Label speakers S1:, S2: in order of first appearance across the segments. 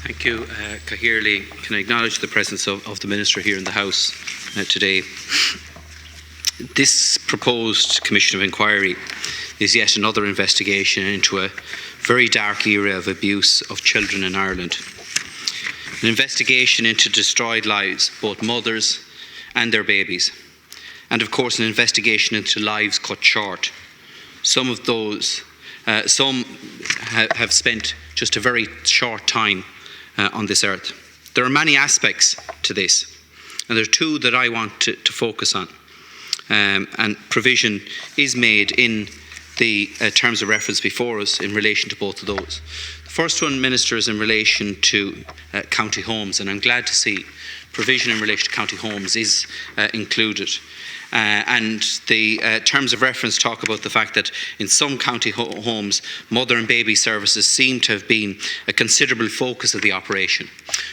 S1: Thank you, Cahirley. Can I acknowledge the presence of the Minister here in the House today? This proposed Commission of Inquiry is yet another investigation into a very dark era of abuse of children in Ireland. An investigation into destroyed lives, both mothers and their babies. And of course an investigation into lives cut short. Some of those, some have spent just a very short time on this earth. There are many aspects to this, and there are two that I want to focus on. And provision is made in the terms of reference before us in relation to both of those. The first one, Minister, is in relation to county homes, and I'm glad to see provision in relation to county homes is included. And the terms of reference talk about the fact that in some county homes, mother and baby services seem to have been a considerable focus of the operation.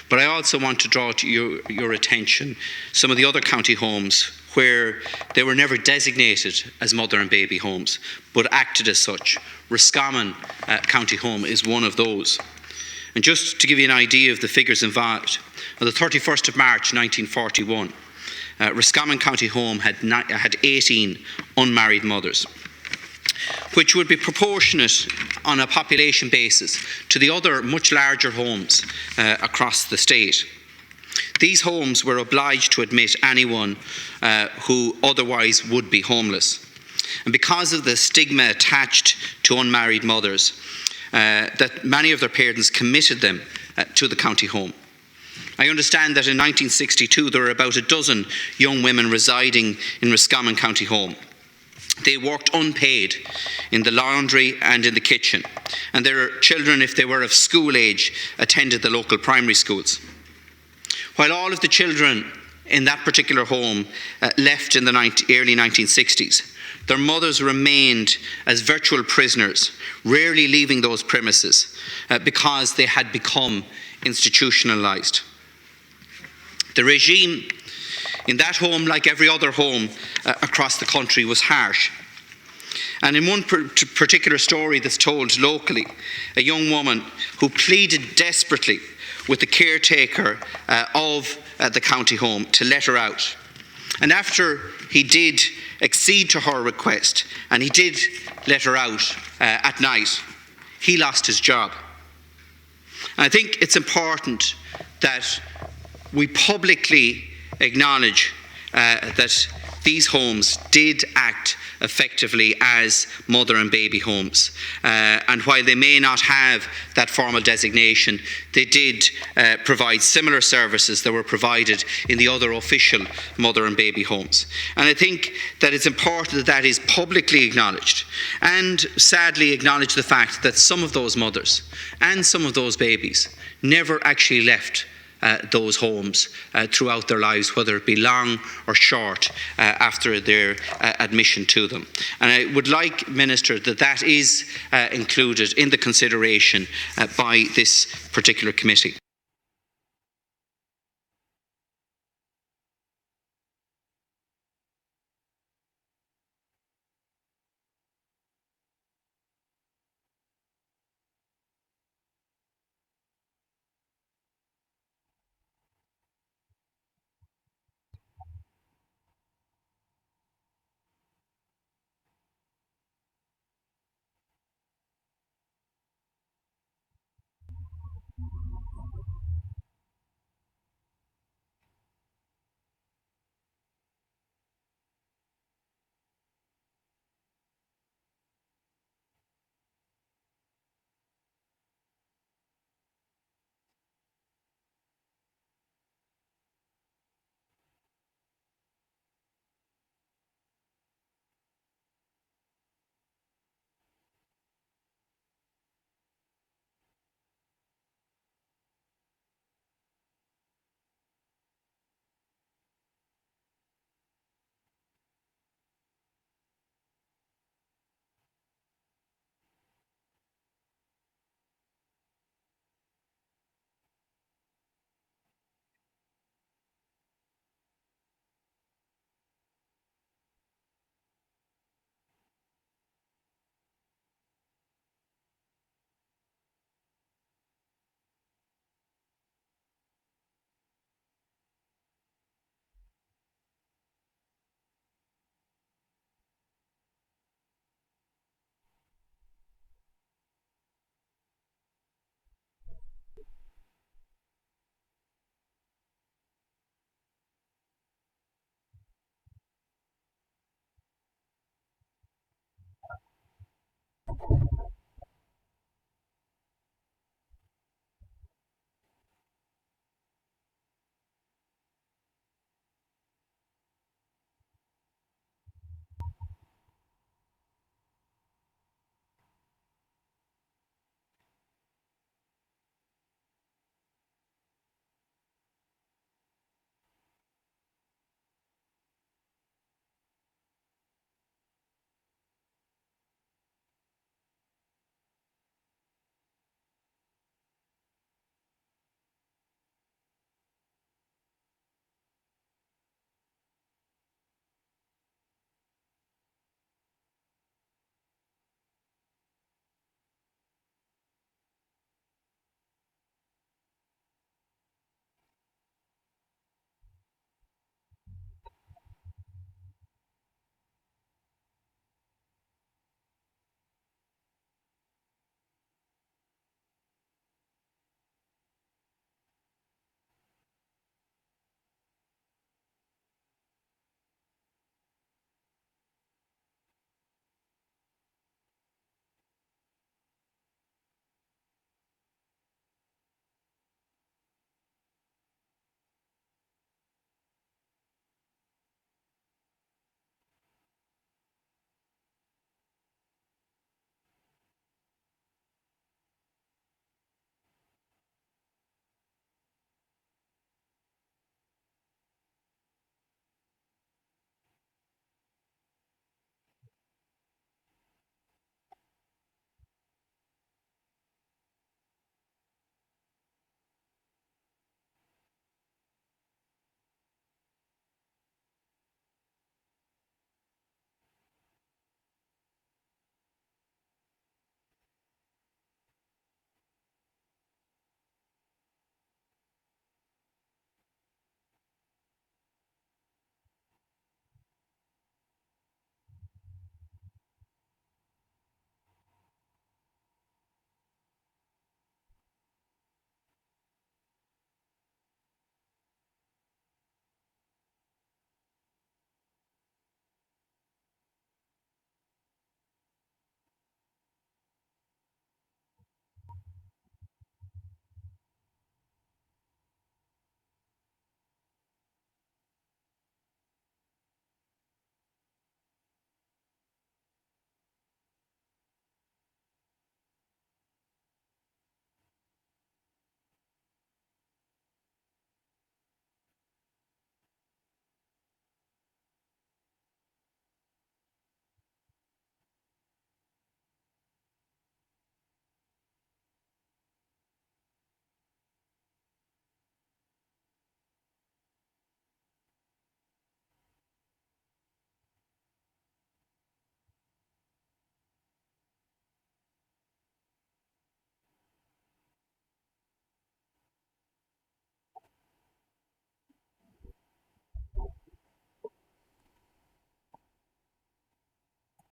S1: But I also want to draw to your attention some of the other county homes where they were never designated as mother and baby homes, but acted as such. Roscommon County Home is one of those. And just to give you an idea of the figures involved, on the 31st of March 1941, Roscommon County Home had 18 unmarried mothers, which would be proportionate on a population basis to the other much larger homes across the state. These homes were obliged to admit anyone who otherwise would be homeless. And because of the stigma attached to unmarried mothers, that many of their parents committed them to the county home. I understand that in 1962 there were about a dozen young women residing in Roscommon County Home. They worked unpaid in the laundry and in the kitchen, and their children, if they were of school age, attended the local primary schools. While all of the children in that particular home left in the early 1960s, their mothers remained as virtual prisoners, rarely leaving those premises because they had become institutionalised. The regime in that home, like every other home across the country, was harsh. And in one particular story that's told locally, a young woman who pleaded desperately with the caretaker of the county home to let her out. And after he did accede to her request, and he did let her out at night, he lost his job. And I think it's important that we publicly acknowledge that these homes did act effectively as mother and baby homes. And while they may not have that formal designation, they did provide similar services that were provided in the other official mother and baby homes. And I think that it's important that that is publicly acknowledged, and sadly acknowledge the fact that some of those mothers and some of those babies never actually left those homes throughout their lives, whether it be long or short after their admission to them. And I would like, Minister, that that is included in the consideration by this particular committee.